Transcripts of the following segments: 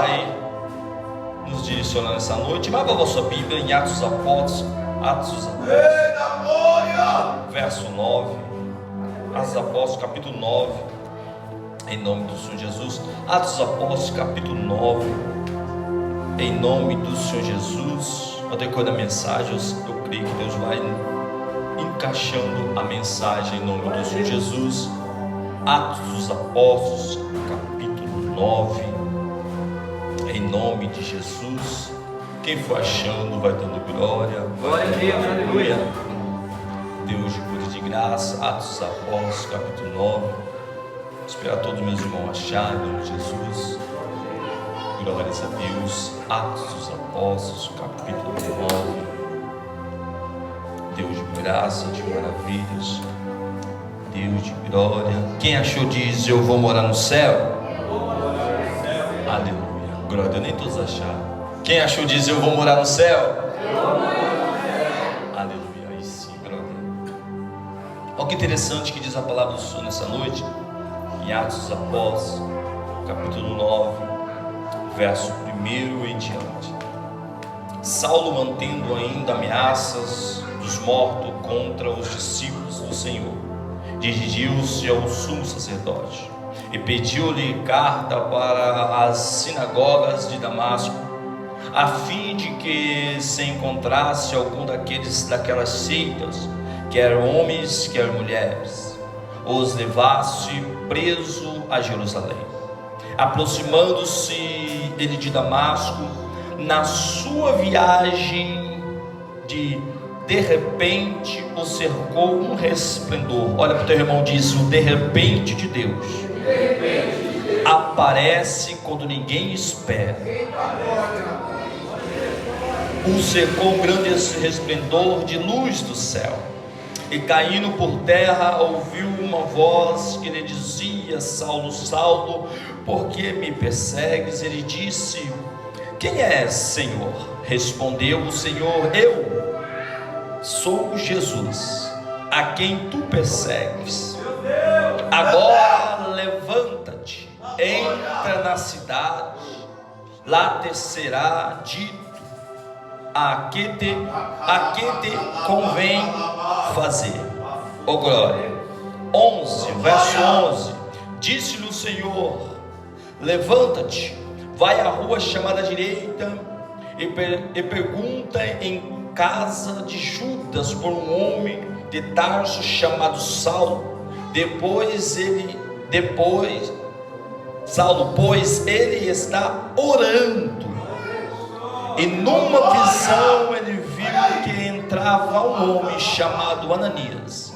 Vai nos direcionar nessa noite. Abra a vossa Bíblia em Atos dos Apóstolos, verso 9. Atos dos Apóstolos, capítulo 9. Em nome do Senhor Jesus. Atos dos Apóstolos, capítulo 9. Em nome do Senhor Jesus. Ao decorrer da mensagem, eu creio que Deus vai encaixando a mensagem em nome do Senhor Jesus. Atos dos Apóstolos, capítulo 9. Em nome de Jesus. Quem for achando vai dando glória. Glória a Deus, aleluia. Deus de cura e de graça. Atos dos Apóstolos, capítulo 9. Esperar todos meus irmãos acharem, em nome de Jesus. Glórias a Deus. Atos dos Apóstolos, capítulo 9. Deus de graça, de maravilhas, Deus de glória. Quem achou diz: eu vou morar no céu. Aleluia. Glória, eu nem todos acharam. Quem achou diz: eu vou morar no céu. Aleluia. Aí sim, glória. Olha que interessante que diz a palavra do Senhor nessa noite, em Atos dos Apóstolos, capítulo 9, verso 1 em diante. Saulo, mantendo ainda ameaças dos mortos contra os discípulos do Senhor, dirigiu-se ao sumo sacerdote e pediu-lhe carta para as sinagogas de Damasco, a fim de que se encontrasse algum daquelas seitas, quer homens, quer mulheres, os levasse preso a Jerusalém. Aproximando-se ele de Damasco, na sua viagem, de repente o cercou um resplendor. Olha para o teu irmão, diz: o de repente de Deus aparece quando ninguém espera. O cercou um grande resplendor de luz do céu, e caindo por terra ouviu uma voz que lhe dizia: Saulo, Saulo, por que me persegues? Ele disse: quem és, Senhor? Respondeu o Senhor: eu sou Jesus, a quem tu persegues. Agora levanta-te, entra na cidade, lá te será dito a que te convém fazer. Oh glória. 11, verso 11. Disse-lhe o Senhor: levanta-te, vai à rua chamada direita e pergunta em casa de Judas por um homem de Tarso chamado Saulo. Saulo, pois ele está orando, e numa visão ele viu que entrava um homem chamado Ananias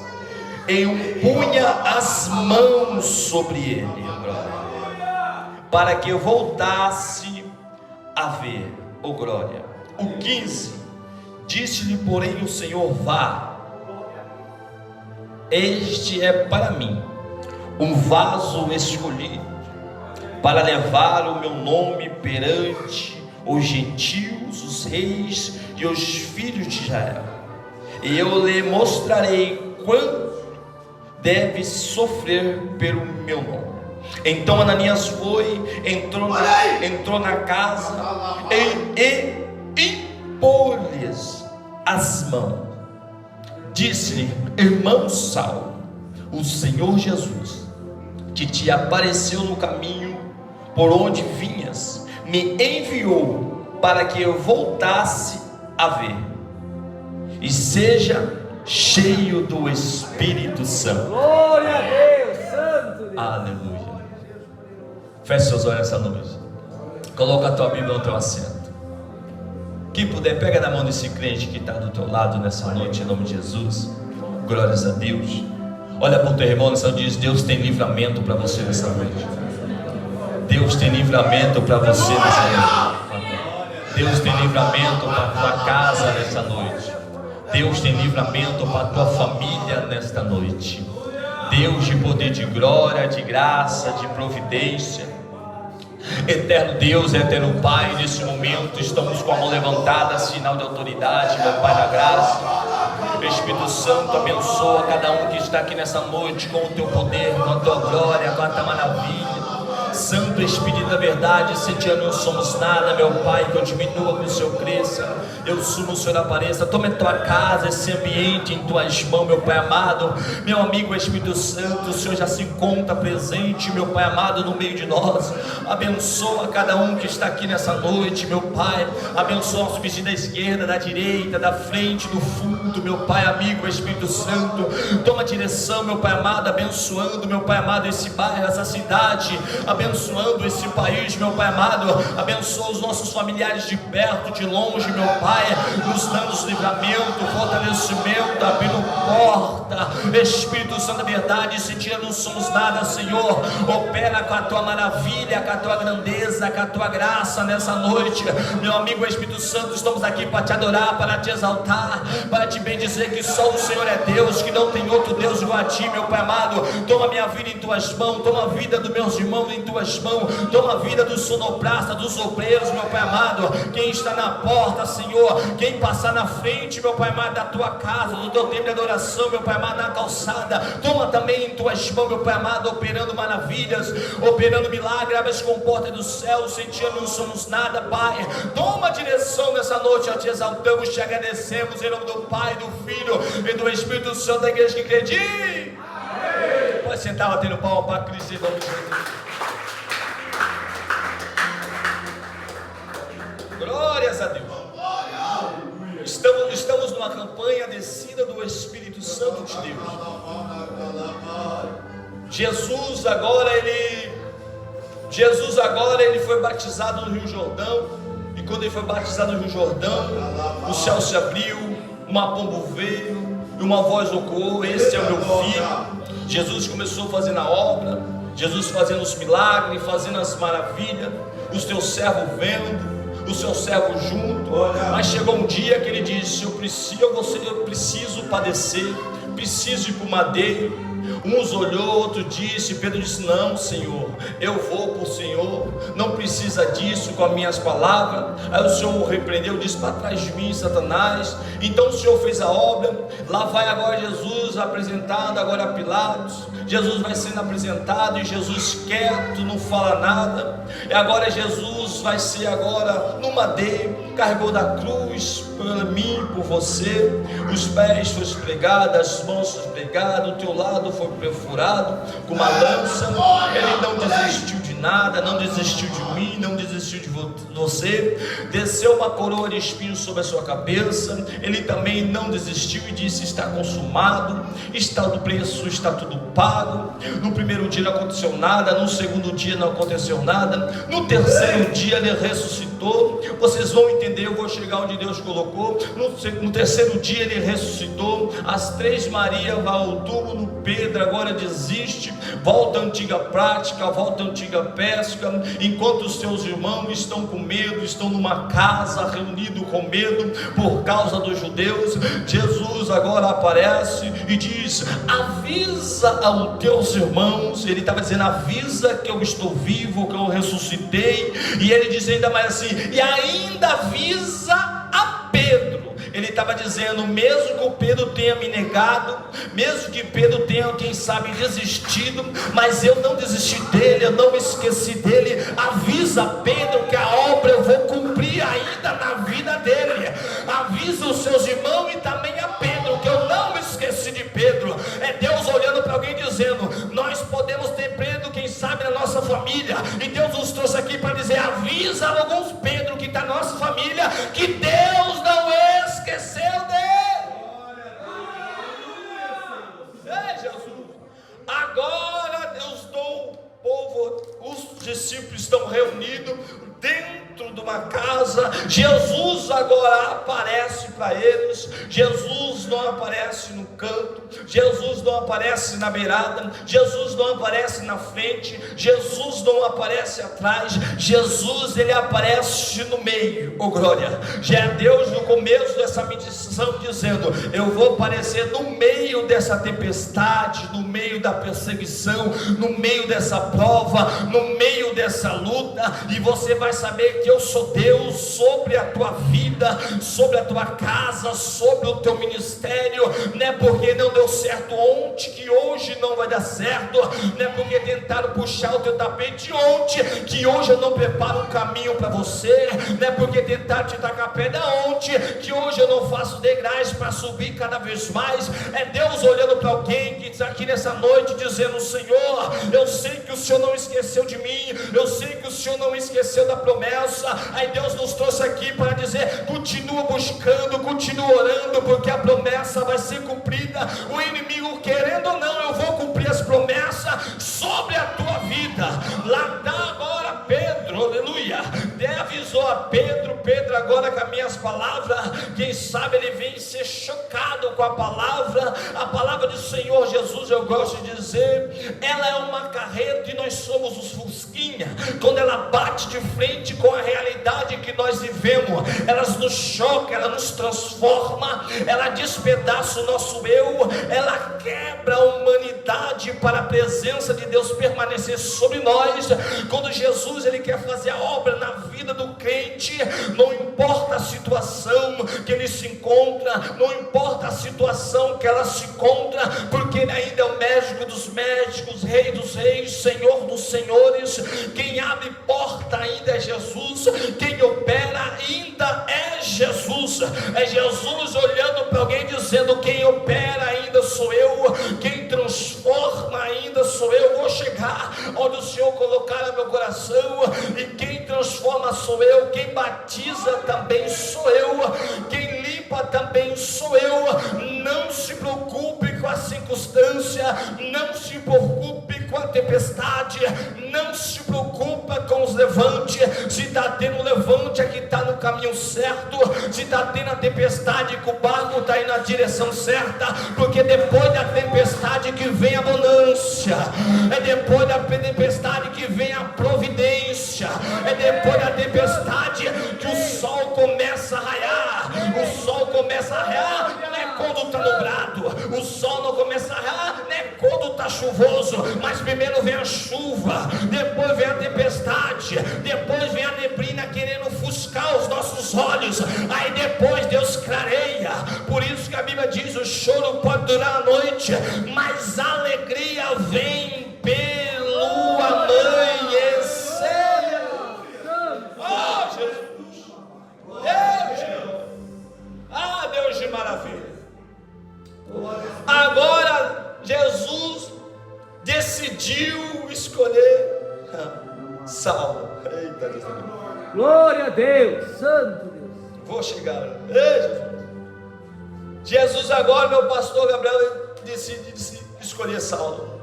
e impunha as mãos sobre ele, para que voltasse a ver. Oh glória. O 15. Disse-lhe, porém, o Senhor: vá, este é para mim um vaso escolhido para levar o meu nome perante os gentios, os reis e os filhos de Israel, e eu lhe mostrarei quanto deve sofrer pelo meu nome. Então Ananias foi, entrou na casa e impôs-lhes as mãos. Disse-lhe: irmão Saulo, o Senhor Jesus, que te apareceu no caminho por onde vinhas, me enviou para que eu voltasse a ver, e seja cheio do Espírito Santo. Glória a Deus, Santo Deus. Aleluia. Feche seus olhos essa noite. Coloca a tua Bíblia no teu assento. Quem puder, pega na mão desse crente que está do teu lado nessa noite, em nome de Jesus. Glórias a Deus. Olha para o teu irmão nessa noite e diz: Deus tem livramento para você nessa noite. Deus tem livramento para você nessa noite. Deus tem livramento para a tua casa nessa noite. Deus tem livramento para a tua família nesta noite. Deus de poder, de glória, de graça, de providência. Eterno Deus, eterno Pai, nesse momento estamos com a mão levantada, sinal de autoridade, meu Pai da graça. Espírito Santo, abençoa cada um que está aqui nessa noite com o teu poder, com a tua glória, com a tua maravilha. Santo Espírito da verdade, sem ti não somos nada, meu Pai, que eu diminua, que o Senhor cresça, eu sumo, o Senhor apareça. Toma em tua casa, esse ambiente em tuas mãos, meu Pai amado. Meu amigo Espírito Santo, o Senhor já se encontra presente, meu Pai amado, no meio de nós. Abençoa cada um que está aqui nessa noite, meu Pai. Abençoa os vizinhos da esquerda, da direita, da frente, do fundo, meu Pai amigo Espírito Santo. Toma direção, meu Pai amado, abençoando, meu Pai amado, esse bairro, essa cidade, abençoando esse país, meu Pai amado. Abençoa os nossos familiares de perto, de longe, meu Pai, nos dando livramento, fortalecimento, abrindo porta. Espírito Santo da verdade, sem ti não somos nada, Senhor. Opera com a tua maravilha, com a tua grandeza, com a tua graça nessa noite, meu amigo Espírito Santo. Estamos aqui para te adorar, para te exaltar, para te bendizer que só o Senhor é Deus, que não tem outro Deus igual a ti, meu Pai amado. Toma minha vida em tuas mãos, toma a vida dos meus irmãos em tuas mãos, toma a vida dos sonoprastas, dos obreiros, meu Pai amado. Quem está na porta, Senhor, quem passar na frente, meu Pai amado, da tua casa, do teu templo de adoração, meu Pai amado, na calçada, toma também em tuas mãos, meu Pai amado, operando maravilhas, operando milagres. Abre as comportas do céu, sem ti não somos nada, Pai. Toma a direção nessa noite, ó, te exaltamos, te agradecemos em nome do Pai, do Filho e do Espírito Santo da igreja que crê. Pode sentar, batendo palma para Cristo em nome de Jesus. Glórias a Deus. Estamos numa campanha descida do Espírito Santo de Deus. Jesus agora ele foi batizado no Rio Jordão. E quando ele foi batizado no Rio Jordão, o céu se abriu, uma pomba veio e uma voz ecoou: esse é o meu filho. Jesus começou fazendo a obra, Jesus fazendo os milagres, fazendo as maravilhas, os teus servos vendo, o seu servo junto. Mas chegou um dia que ele disse: eu preciso padecer, preciso ir para o madeiro. Uns olhou, outro disse. Pedro disse: não, Senhor, eu vou por Senhor, não precisa disso com as minhas palavras. Aí o Senhor o repreendeu, disse: para trás de mim, Satanás. Então o Senhor fez a obra. Lá vai agora Jesus apresentado agora a Pilatos. Jesus vai sendo apresentado e Jesus quieto, não fala nada. E agora Jesus vai ser agora no madeiro, carregou da cruz por mim, por você. Os pés foram pregados, as mãos foram pregadas, o teu lado foi perfurado com uma lança. Ele não desistiu de nada, não desistiu de mim, não desistiu de você. Desceu uma coroa de espinhos sobre a sua cabeça. Ele também não desistiu e disse: está consumado, está do preço, está tudo pago. No primeiro dia não aconteceu nada, no segundo dia não aconteceu nada, no terceiro dia ele ressuscitou. Vocês vão entender, eu vou chegar onde Deus colocou. No terceiro dia ele ressuscitou. As três Marias vão ao túmulo. Pedro agora desiste, volta à antiga prática, volta à antiga pesca, enquanto os seus irmãos estão com medo, estão numa casa reunidos com medo por causa dos judeus. Jesus agora aparece e diz: avisa aos teus irmãos. Ele estava dizendo: avisa que eu estou vivo, que eu ressuscitei. E ele diz ainda mais assim: e ainda avisa a Pedro. Ele estava dizendo: mesmo que o Pedro tenha me negado, mesmo que Pedro tenha, quem sabe, desistido, mas eu não desisti dele, eu não me esqueci dele. Avisa Pedro que a obra eu vou cumprir ainda na vida dele. Avisa os seus irmãos e também a Pedro que eu não me esqueci de Pedro. É Deus olhando para alguém dizendo: nós podemos ter Pedro, quem sabe, na nossa família, e Deus nos trouxe aqui para dizer: avisa alguns Pedro que está na nossa família, que Deus não esqueceu dele. Ei, Jesus, agora Deus dou o povo, os discípulos estão reunidos dentro de uma casa. Jesus agora aparece para eles. Jesus não aparece no canto, Jesus não aparece na beirada, Jesus não aparece na frente, Jesus não aparece atrás. Jesus, ele aparece no meio. Oh glória, já é Deus no começo dessa meditação dizendo: eu vou aparecer no meio dessa tempestade, no meio da perseguição, no meio dessa prova, no meio dessa luta, e você vai saber que eu sou Deus sobre a tua vida, sobre a tua casa, sobre o teu ministério. Não é porque não deu certo ontem que hoje não vai dar certo. Não é porque tentaram puxar o teu tapete ontem que hoje eu não preparo um caminho para você. Não é porque tentaram te tacar pedra ontem que hoje eu não faço degraus para subir cada vez mais. É Deus olhando para alguém que está aqui nessa noite dizendo: Senhor, eu sei que o Senhor não esqueceu de mim, eu sei que o Senhor não esqueceu da promessa. Aí Deus nos trouxe aqui para dizer: continua buscando, continua orando, porque a promessa vai ser cumprida. O inimigo querendo ou não, eu vou cumprir as promessas sobre a tua vida. Lá está agora Pedro, aleluia. Deus avisou a Pedro agora com as minhas palavras, quem sabe ele vem ser chocado com a palavra do Senhor Jesus. Eu gosto de dizer, ela é uma carreta e nós somos os fusquinha. Quando ela bate de frente com a realidade que nós vivemos, ela nos choca, ela nos transforma, ela despedaça o nosso eu, ela quebra a humanidade para a presença de Deus permanecer sobre nós. Quando Jesus ele quer fazer a obra na vida do crente, não importa a situação que ele se encontra, não importa a situação que ela se encontra, porque ele ainda é o médico dos médicos, rei dos reis, senhor dos senhores. Quem abre porta ainda é Jesus, quem opera ainda é Jesus. É Jesus olhando para alguém dizendo: quem opera ainda sou eu, quem transforma ainda sou eu. Vou chegar onde o Senhor colocar no meu coração, e quem transforma sou eu, quem batiza também sou eu, quem limpa também sou eu. Não se preocupe com a circunstância, não se preocupe com a tempestade, não se preocupa com os levantes. Se está tendo levante, é que está no caminho certo. Se está tendo a tempestade, que o barco está indo na direção certa, porque depois da tempestade que vem a bonança, é depois da tempestade que vem a providência, é depois da tempestade que o sol começa a raiar. O sol começa a raiar não é quando está nublado, o sol não começa a raiar não é quando está chuvoso, mas primeiro vem a chuva, depois vem a tempestade, depois vem a neblina querendo ofuscar os nossos olhos, aí depois Deus clareia. Por isso que a Bíblia diz: o choro pode durar a noite, mas a alegria vem pelo amanhecer. Oh, Jesus! Deus de maravilha! Agora Jesus decidiu escolher Saulo. Eita Deus! Glória a Deus, Santo Deus. Vou chegar. Ei, Jesus! Jesus agora, meu pastor Gabriel, decide escolher Saulo.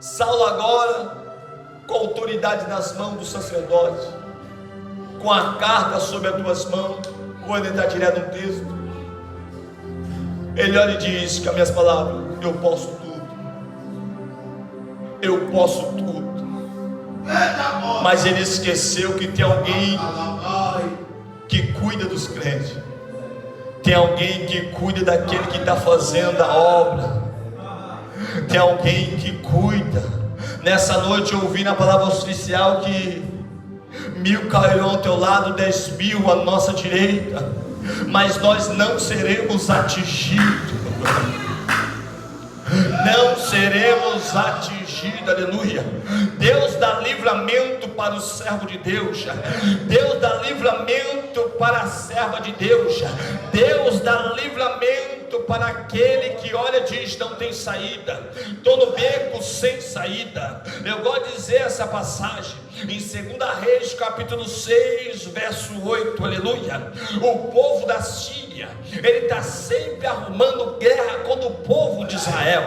Saulo agora, com autoridade nas mãos do sacerdote, com a carta sobre as tuas mãos, quando ele está tirando um texto, ele olha e diz com as minhas palavras: eu posso tudo, eu posso tudo. Mas ele esqueceu que tem alguém que cuida dos crentes, tem alguém que cuida daquele que está fazendo a obra, tem alguém que cuida. Nessa noite eu ouvi na palavra oficial que 1000 cairão ao teu lado, 10.000 à nossa direita, mas nós não seremos atingidos. Não seremos atingidos, aleluia. Deus dá livramento para o servo de Deus, Deus dá livramento para a serva de Deus, Deus dá livramento para aquele que olha e diz: não tem saída, estou no beco sem saída. Eu gosto de dizer essa passagem em 2 Reis capítulo 6 verso 8, aleluia. O povo da Síria, ele está sempre arrumando guerra contra o povo de Israel.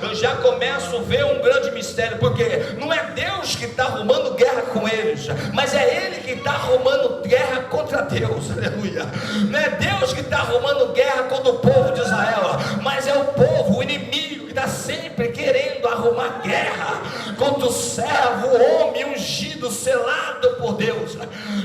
Eu já começo a ver um grande mistério, porque não é Deus que está arrumando guerra com eles, mas é ele que está arrumando guerra contra Deus, aleluia. Não é Deus que está arrumando guerra contra o povo de Israel, mas é o povo, o inimigo, que está sempre querendo arrumar guerra contra o servo, o homem ungido, selado por Deus.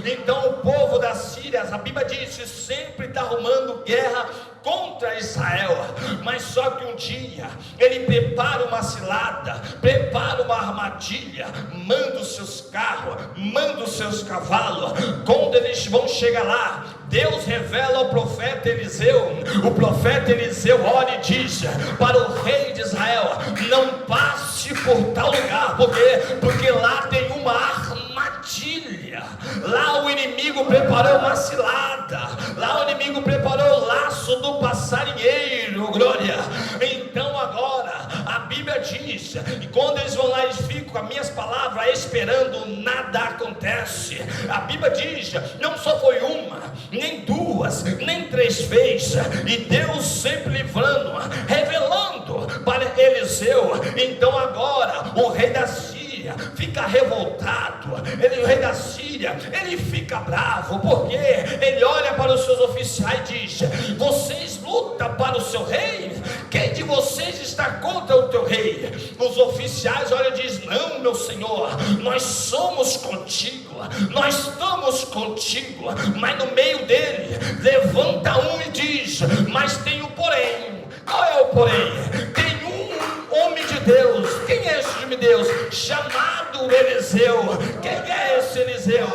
Então o povo da Síria, a Bíblia diz, sempre está arrumando guerra contra Israel. Mas só que um dia ele prepara uma cilada, prepara uma armadilha, manda os seus carros, manda os seus cavalos. Quando eles vão chegar lá, Deus revela ao profeta Eliseu. O profeta Eliseu olha e diz para o rei de Israel: não passe por tal lugar. Por quê? Porque lá tem uma armadilha. Lá o inimigo preparou uma cilada. Lá o inimigo preparou o laço do passarinheiro. Glória. Então agora a Bíblia diz, e quando eles vão lá, eles ficam com as minhas palavras esperando, nada acontece. A Bíblia diz, não só foi uma, nem duas, nem três vezes, e Deus sempre livrando, revelando para Eliseu. Então agora o rei da Síria fica revoltado. O rei da Síria, ele fica bravo, porque ele olha para os seus oficiais e diz: vocês lutam para o seu rei? Quem de vocês está contra o teu rei? Os oficiais olham e dizem: não, meu senhor, nós somos contigo, nós estamos contigo. Mas no meio dele levanta um e diz: mas tem um porém. Qual é o porém? Tem um homem de Deus. Quem é esse homem de Deus? Chamado Eliseu. Quem é esse Eliseu?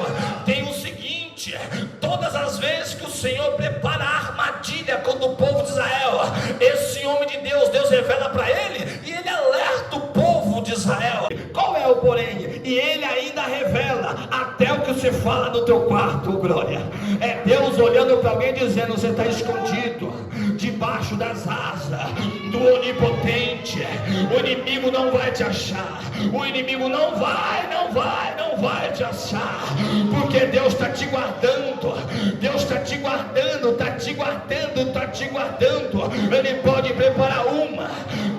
Tem o seguinte: todas as vezes que o Senhor prepara a armadilha contra o povo de Israel, esse homem de Deus, Deus revela para ele e ele alerta o povo de Israel. Qual é o porém? E ele ainda revela até o que você fala no teu quarto. Glória. É Deus olhando para alguém dizendo: você está escondido debaixo das asas do onipotente. O inimigo não vai te achar. O inimigo não vai te achar, porque Deus está te guardando. Deus está te guardando, está te guardando, está te guardando. Ele pode preparar uma,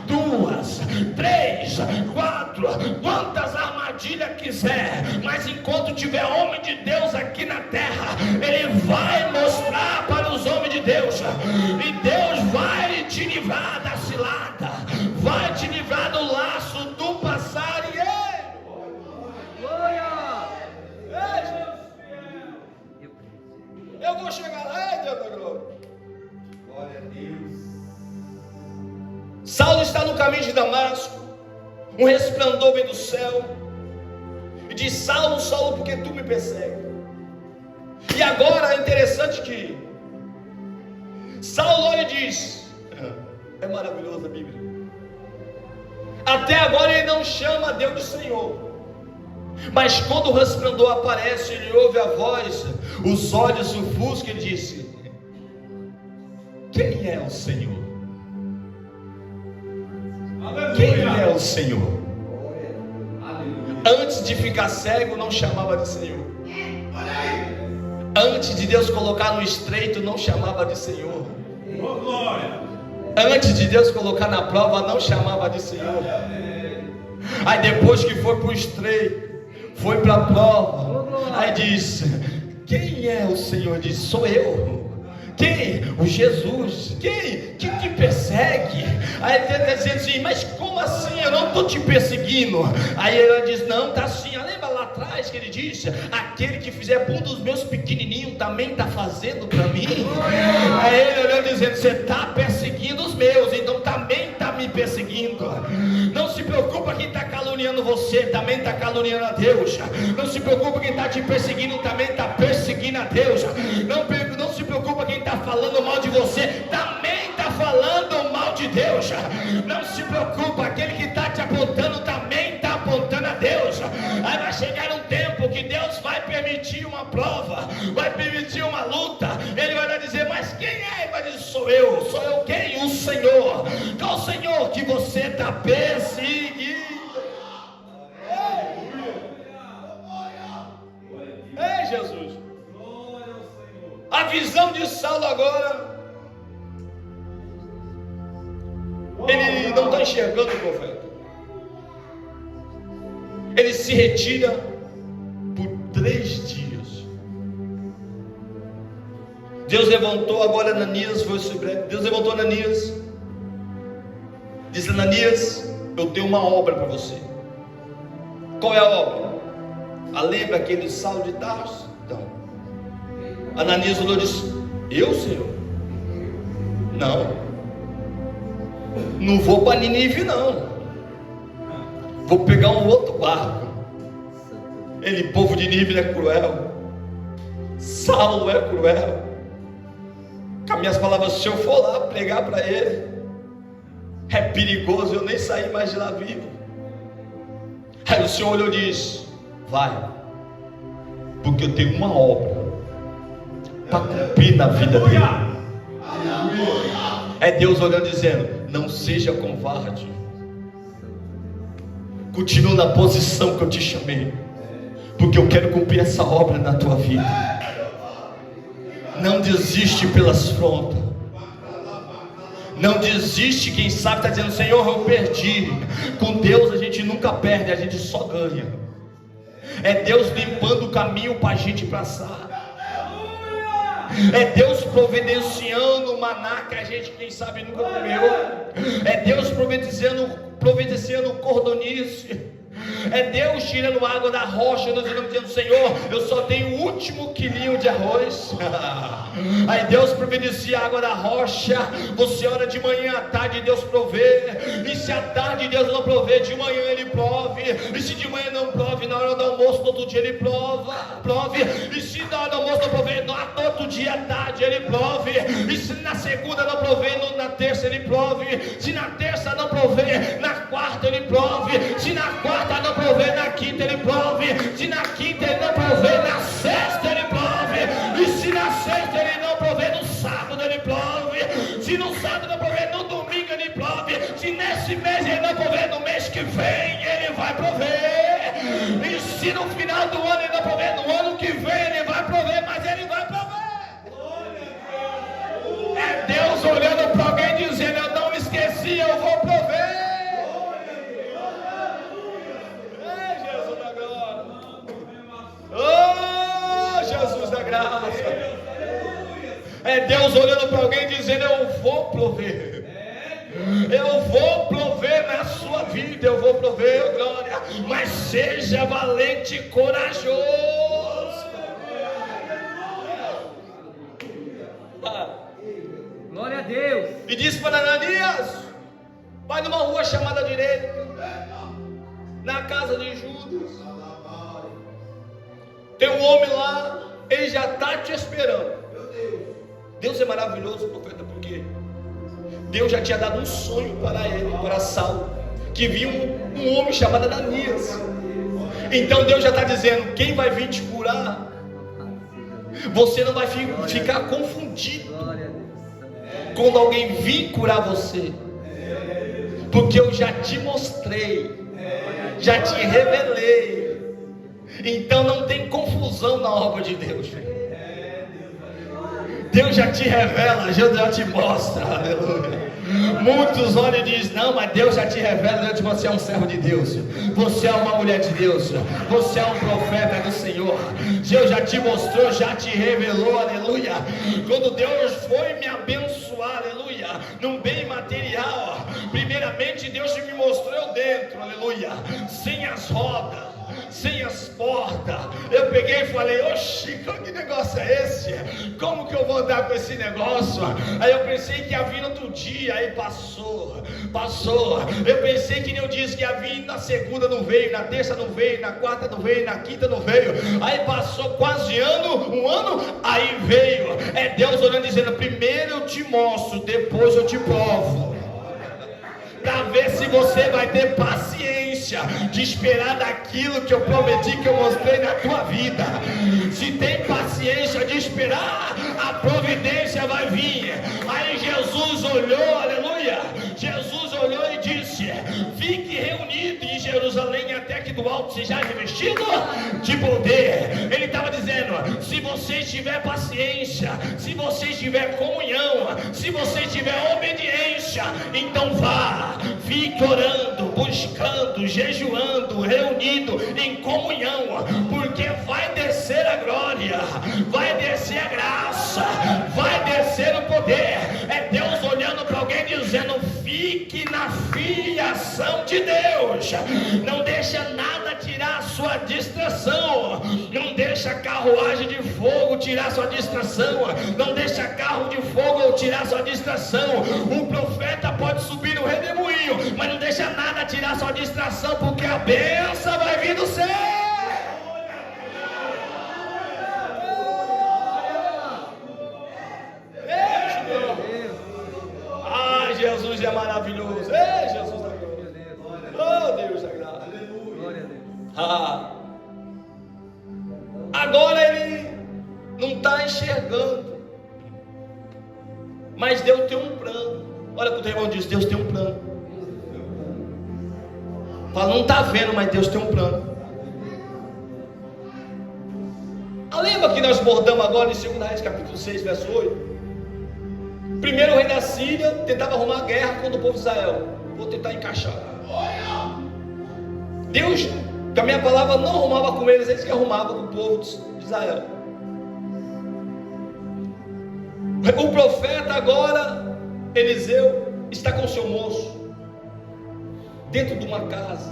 duas, três, quatro, quantas armadilhas quiser, mas enquanto tiver homem de Deus aqui na terra, ele vai mostrar para os homens de Deus, e Deus vai te livrar da cilada, vai te livrar do laço do passarinheiro. Glória! Eu vou chegar lá, Deus da glória. Glória a Deus. Saulo está no caminho de Damasco. Um resplendor vem do céu e diz: Saulo, Saulo, por que tu me persegues? E agora é interessante que Saulo olha e diz, é maravilhosa a Bíblia, até agora ele não chama Deus de Senhor, mas quando o resplendor aparece, ele ouve a voz, os olhos se ofuscam, ele disse: quem é o Senhor? Quem é o Senhor? Antes de ficar cego, não chamava de Senhor. Antes de Deus colocar no estreito, não chamava de Senhor. Antes de Deus colocar na prova, não chamava de Senhor. Aí depois que foi para o estreito, foi para a prova, aí disse: quem é o Senhor? Diz: sou eu. Quem? O Jesus. Quem que te persegue? Aí ele está dizendo assim: mas como assim? Eu não estou te perseguindo. Aí ela diz: não, está assim. Lembra lá atrás que ele disse: aquele que fizer para um dos meus pequenininhos também está fazendo para mim. Aí ele olhando dizendo: você está perseguindo os meus, então também está me perseguindo. Não se preocupa, quem está caluniando você também está caluniando a Deus. Não se preocupa, quem está te perseguindo também está perseguindo a Deus. Não se preocupa, quem está falando mal de você também está falando mal de Deus. Não se preocupa, aquele que está te apontando também está apontando a Deus. Aí vai chegar um tempo que Deus vai permitir uma prova, vai permitir uma luta. Ele vai dizer: mas quem é? Ele vai dizer: sou eu. Sou eu quem? O Senhor. Qual o Senhor que você está perseguindo? Ei, Jesus. A visão de Saulo agora, ele não está enxergando o profeta. Ele se retira por 3 dias. Deus levantou agora Ananias, Deus levantou Ananias, disse: Ananias, eu tenho uma obra para você. Qual é a obra? Lembra aquele Saulo de Tarso? Então, Ananias olhou e disse: eu, Senhor? Não vou para Nínive, não. Vou pegar um outro barco. Ele, povo de Nínive é cruel. Saulo é cruel. Com as minhas palavras, se eu for lá pregar para ele, é perigoso eu nem sair mais de lá vivo. Aí o Senhor olhou e disse: vai, porque eu tenho uma obra para cumprir na vida dele. É Deus olhando e dizendo: não seja covarde, continua na posição que eu te chamei, porque eu quero cumprir essa obra na tua vida. Não desiste pelas frontas. Não desiste. Quem sabe está dizendo: Senhor, eu perdi. Com Deus a gente nunca perde, a gente só ganha. É Deus limpando o caminho para a gente passar. É Deus providenciando o maná que a gente, quem sabe, nunca comeu. É Deus providenciando cordonice. É Deus tirando água da rocha, nós estamos dizendo: Senhor, eu só tenho o último quilinho de arroz. Aí Deus providencia água da rocha. Você ora de manhã, à tarde Deus provê. E se à tarde Deus não provê, de manhã Ele prove. E se de manhã não prove, na hora do almoço, todo dia Ele prove. E se na hora do almoço não provê, todo dia à tarde Ele prove. E se na segunda não provê, na terça Ele prove. Se na terça não provê, na quarta Ele prove. Se na quarta não provê, na quinta Ele prove. Se na quinta Ele não provê, na sexta Ele prove. E se na sexta Ele não provê, no sábado Ele prove. Se no sábado não provê, no domingo Ele prove. Se nesse mês Ele não provê, no mês que vem Ele vai prover. E se no final do ano Ele não provê, no ano que vem Ele vai prover, mas Ele vai prover. É Deus olhando para alguém dizendo: eu não me esqueci, eu vou prover. Oh, Jesus da graça. É Deus olhando para alguém dizendo: eu vou prover. Eu vou prover na sua vida, eu vou prover, glória. Mas seja valente e corajoso. Glória a Deus. E disse para Ananias: vai numa rua chamada direita, na casa de Judas. Tem um homem lá, ele já está te esperando. Deus é maravilhoso, profeta, porque Deus já tinha dado um sonho para ele, para Saulo, que vinha um homem chamado Ananias. Então Deus já está dizendo: quem vai vir te curar, você não vai ficar confundido quando alguém vir curar você, porque eu já te mostrei, já te revelei. Então não tem confusão na obra de Deus. Deus já te revela, Deus já te mostra, aleluia. Muitos olham e dizem: não, mas Deus já te revela. Deus diz: você é um servo de Deus, você é uma mulher de Deus, você é um profeta do Senhor. Deus já te mostrou, já te revelou, aleluia. Quando Deus foi me abençoar, aleluia, num bem material, primeiramente Deus me mostrou eu dentro, aleluia, sem as rodas, sem as portas. Eu peguei e falei: oxi, que negócio é esse? Como que eu vou andar com esse negócio? Aí eu pensei que ia vir outro dia, aí passou. Eu pensei que nem eu disse que ia vir na segunda, não veio, na terça não veio, na quarta não veio, na quinta não veio. Aí passou quase um ano, aí veio. É Deus olhando e dizendo: primeiro eu te mostro, depois eu te provo, para ver se você vai ter paciência de esperar daquilo que eu prometi, que eu mostrei na tua vida. Se tem paciência de esperar, a providência vai vir. Aí Jesus olhou, aleluia, Jesus olhou e disse: fique reunido em Jerusalém até que do alto seja revestido de poder. Ele estava dizendo: se você tiver paciência, se você tiver comunhão, se você tiver obediência, então vá, fique orando, buscando, jejuando, reunido em comunhão, porque vai descer a glória, vai descer a graça, vai descer o poder. É Deus olhando para alguém dizendo: fique na filiação de Deus, não deixa nada tirar a sua distração, não deixa carruagem de fogo tirar sua distração, não deixa carro de fogo tirar sua distração. O profeta pode subir no redemoinho, mas não deixa nada tirar sua distração, porque a bênção vai vir do céu. está enxergando. Mas Deus tem um plano. Olha para o teu irmão e diz: Deus tem um plano. Fala, não está vendo, mas Deus tem um plano. Lembra que nós bordamos agora em 2 Reis capítulo 6, verso 8? Primeiro o rei da Síria tentava arrumar guerra contra o povo de Israel. Vou tentar encaixar. Deus, com a minha palavra, não arrumava com eles, eles que arrumavam com o povo de Israel. O profeta agora, Eliseu, está com o seu moço dentro de uma casa,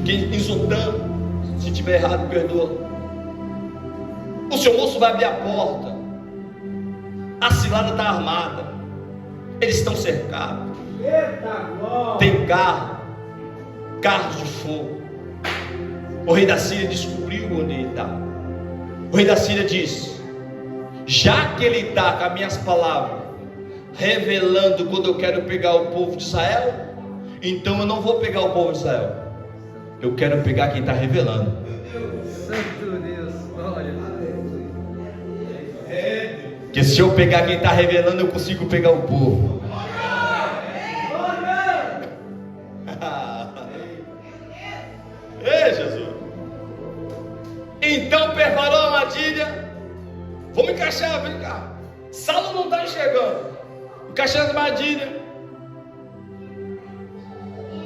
em Zotã. Se tiver errado, perdoa. O seu moço vai abrir a porta. A cilada está armada. Eles estão cercados. Tem carros de fogo. O rei da Síria descobriu onde ele está. O rei da Síria disse: já que ele está com as minhas palavras revelando quando eu quero pegar o povo de Israel, então eu não vou pegar o povo de Israel, eu quero pegar quem está revelando. Santo Deus, glória a Deus. Porque se eu pegar quem está revelando, eu consigo pegar o povo. Ei, Jesus. Então preparou a armadilha. Vamos encaixar, vem cá. Saulo não está enxergando. Encaixando a armadilha.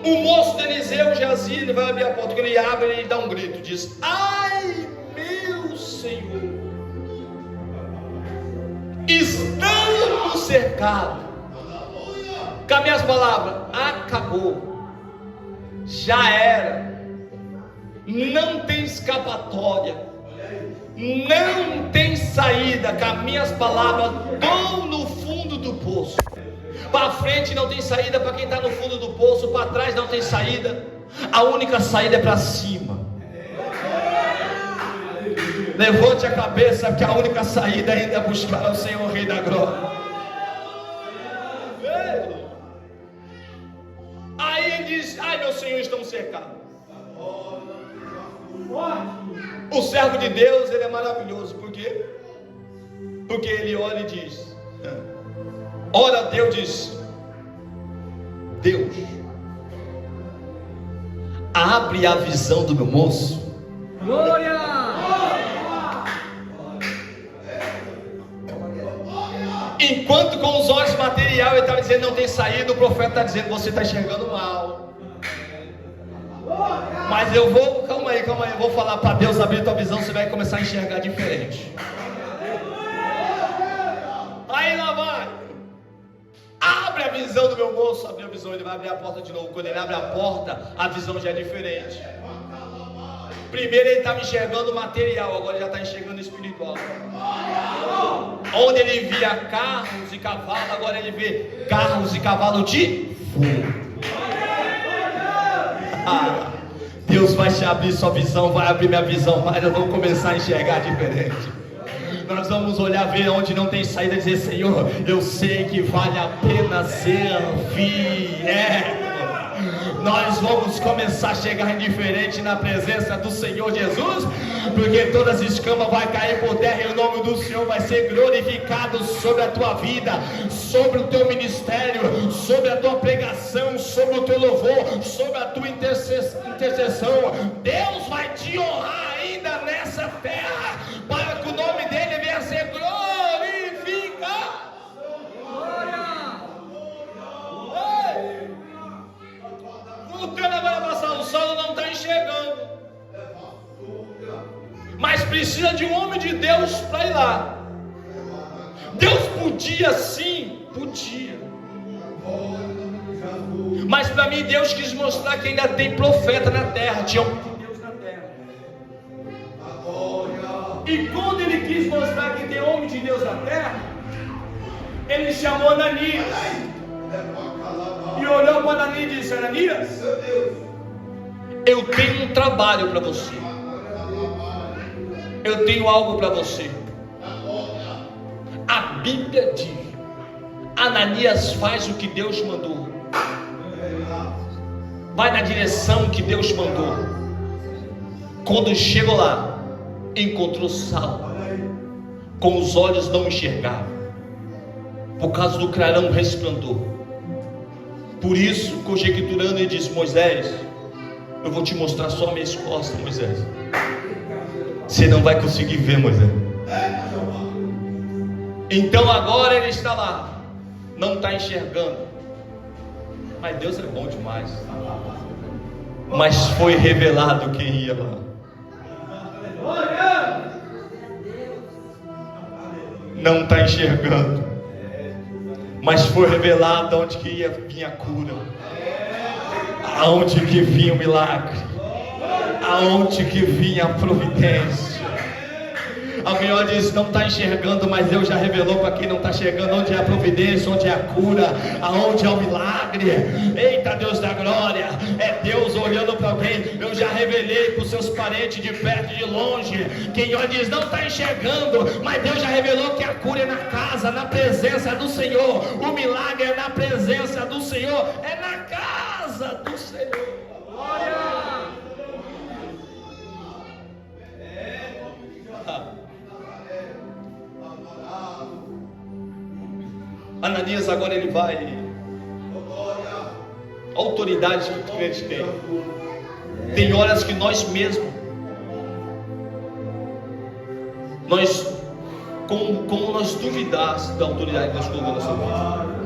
O moço de Eliseu jazia, ele vai abrir a porta. Quando ele abre, ele dá um grito, diz: ai, meu Senhor, estamos cercados. Com as minhas palavras, acabou, já era, não tem escapatória, não tem saída. Com as minhas palavras, dou no fundo do poço. Para frente não tem saída para quem está no fundo do poço, para trás não tem saída, a única saída é para cima. Levante a cabeça, porque a única saída ainda é buscar o Senhor, Rei da Glória. Aí ele diz: ai, meu Senhor, estamos cercados. O servo de Deus, ele é maravilhoso. Por quê? Porque ele olha e diz: ora, Deus diz: Deus, abre a visão do meu moço. Glória! Enquanto com os olhos material ele estava dizendo não tem saída, o profeta está dizendo você está enxergando mal. Mas eu vou, calma aí, eu vou falar para Deus abrir tua visão, você vai começar a enxergar diferente. Aí lá vai. Abre a visão do meu moço. Abre a visão, ele vai abrir a porta de novo. Quando ele abre a porta, a visão já é diferente. Primeiro ele estava enxergando material, agora ele já está enxergando espiritual. Onde ele via carros e cavalos, agora ele vê carros e cavalos de fogo. Deus vai te abrir sua visão, vai abrir minha visão, mas eu vou começar a enxergar diferente. Nós vamos olhar, ver onde não tem saída, dizer: Senhor, eu sei que vale a pena servir. Nós vamos começar a chegar indiferente na presença do Senhor Jesus, porque todas as escamas vão cair por terra e o nome do Senhor vai ser glorificado sobre a tua vida, sobre o teu ministério, sobre a tua pregação, sobre o teu louvor, sobre a tua intercessão. Deus vai te honrar ainda nessa terra, para que o nome dele venha a ser glorificado. Voltando agora para Saulo, Saulo não está enxergando, mas precisa de um homem de Deus para ir lá. Deus podia sim, podia, mas para mim Deus quis mostrar que ainda tem profeta na terra, tinha um de Deus na terra. E quando ele quis mostrar que tem homem de Deus na terra, ele chamou Ananias. E olhou para Ananias e disse: Ananias, eu tenho um trabalho para você. Eu tenho algo para você. A Bíblia diz: Ananias faz o que Deus mandou. Vai na direção que Deus mandou. Quando chegou lá, encontrou Saulo, com os olhos não enxergavam, por causa do clarão resplandor. Por isso, conjecturando, ele disse: Moisés, eu vou te mostrar só minhas costas, Moisés. Você não vai conseguir ver, Moisés. Então agora ele está lá, não está enxergando. Mas Deus é bom demais. Mas foi revelado quem ia lá. Não está enxergando, mas foi revelado onde que ia vir a cura, aonde que vinha o milagre, aonde que vinha a providência. Alguém olha e diz: não está enxergando, mas Deus já revelou para quem não está enxergando onde é a providência, onde é a cura, aonde é o milagre. Eita, Deus da glória, é Deus olhando para alguém. Eu já revelei para os seus parentes de perto e de longe. Quem olha e diz: não está enxergando, mas Deus já revelou que a cura é na casa, na presença do Senhor. O milagre é na presença do Senhor, é na casa do Senhor. Glória! Ananias agora ele vai. A autoridade que o crente tem. Tem horas que nós mesmos, como nós duvidamos da autoridade que nós colocamos na sua vida.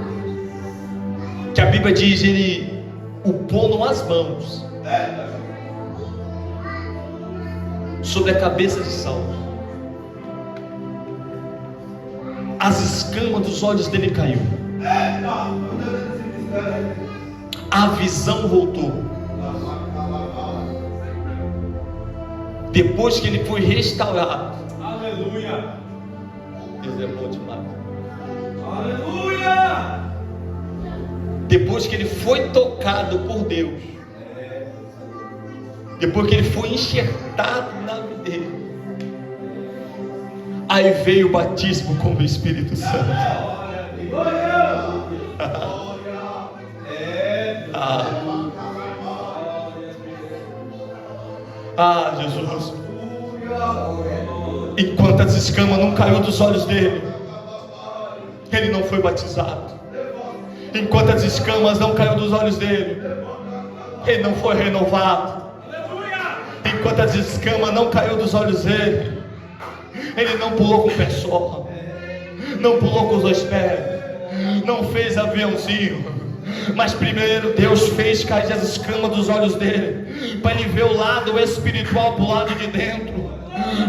Que a Bíblia diz: ele o pôs as mãos sobre a cabeça de Saulo. As escamas dos olhos dele caiu. A visão voltou. Depois que ele foi restaurado. Aleluia. Deus é bom demais. Aleluia. Depois que ele foi tocado por Deus. Depois que ele foi enxertado na vida dele. Aí veio o batismo com o Espírito Santo. Jesus. Enquanto as escamas não caiu dos olhos dele, ele não foi batizado. Enquanto as escamas não caiu dos olhos dele, ele não foi renovado. Enquanto as escamas não caiu dos olhos dele, ele não pulou com o pé só, não pulou com os dois pés, não fez aviãozinho. Mas primeiro Deus fez cair as escamas dos olhos dele, para ele ver o lado espiritual para o lado de dentro,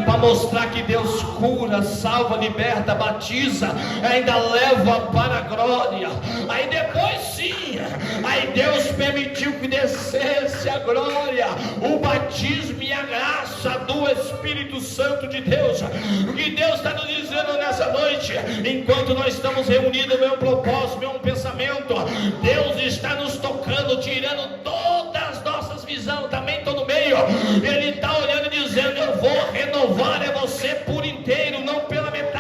para mostrar que Deus cura, salva, liberta, batiza, ainda leva para a glória. Aí depois sim, aí Deus permitiu que descesse a glória, o batismo e a graça do Espírito Santo de Deus. O que Deus está nos dizendo nessa noite, enquanto nós estamos reunidos no mesmo propósito, no mesmo pensamento, Deus está nos tocando, tirando todas as nossas visões. Também estou no meio, Ele está olhando e dizendo: eu vou renovar é você por inteiro, não pela metade.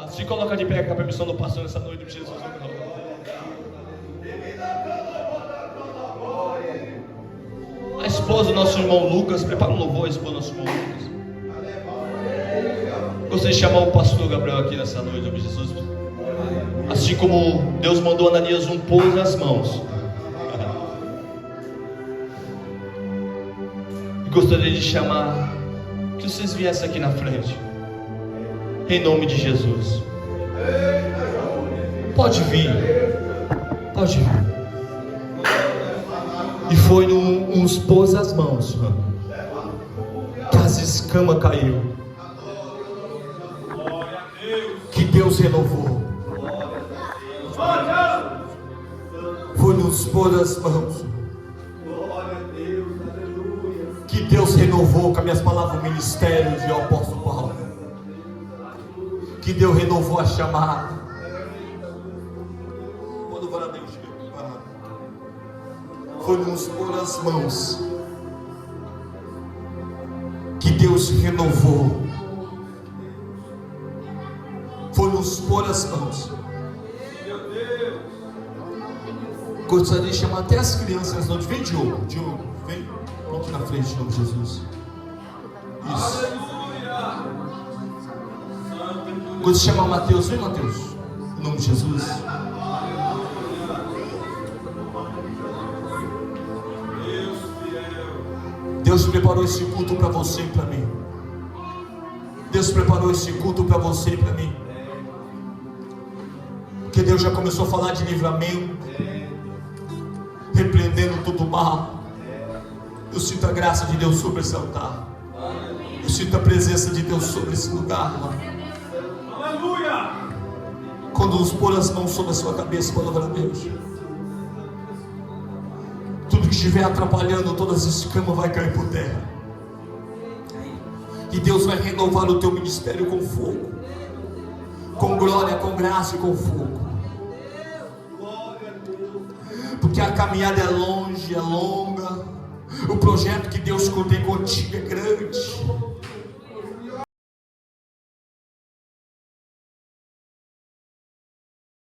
Se coloca de pé com a permissão do pastor nessa noite de Jesus. A esposa do nosso irmão Lucas, prepara um louvor. A esposa do nosso irmão Lucas. Gostaria de chamar o pastor Gabriel aqui nessa noite, em nome de Jesus. Assim como Deus mandou Ananias pôr as mãos, e gostaria de chamar que vocês viessem aqui na frente, em nome de Jesus. Pode vir, pode vir. E foi nos pôs as mãos que as escamas caiu, que Deus renovou. Foi nos pôr as mãos que Deus renovou, com as minhas palavras, o ministério de apóstolo Paulo, que Deus renovou a chamada. Foi nos pôr as mãos que Deus renovou. Foi nos pôr as mãos. gostaria de chamar até as crianças. Não, vem, Diogo, vem aqui na frente, em nome de Jesus. Isso. Gostaria de chamar o Mateus. Vem, Mateus, em nome de Jesus. Deus preparou esse culto para você e para mim. Deus preparou esse culto para você e para mim. Porque Deus já começou a falar de livramento, repreendendo todo o mal. Eu sinto a graça de Deus sobre esse altar. Eu sinto a presença de Deus sobre esse lugar, mano. Aleluia! Quando nos pôr as mãos sobre a sua cabeça para louvar a Deus, tudo que estiver atrapalhando, todas as escamas vai cair por terra. E Deus vai renovar o teu ministério com fogo, com glória, com graça e com fogo. Porque a caminhada é longe, é longa. O projeto que Deus tem contigo é grande.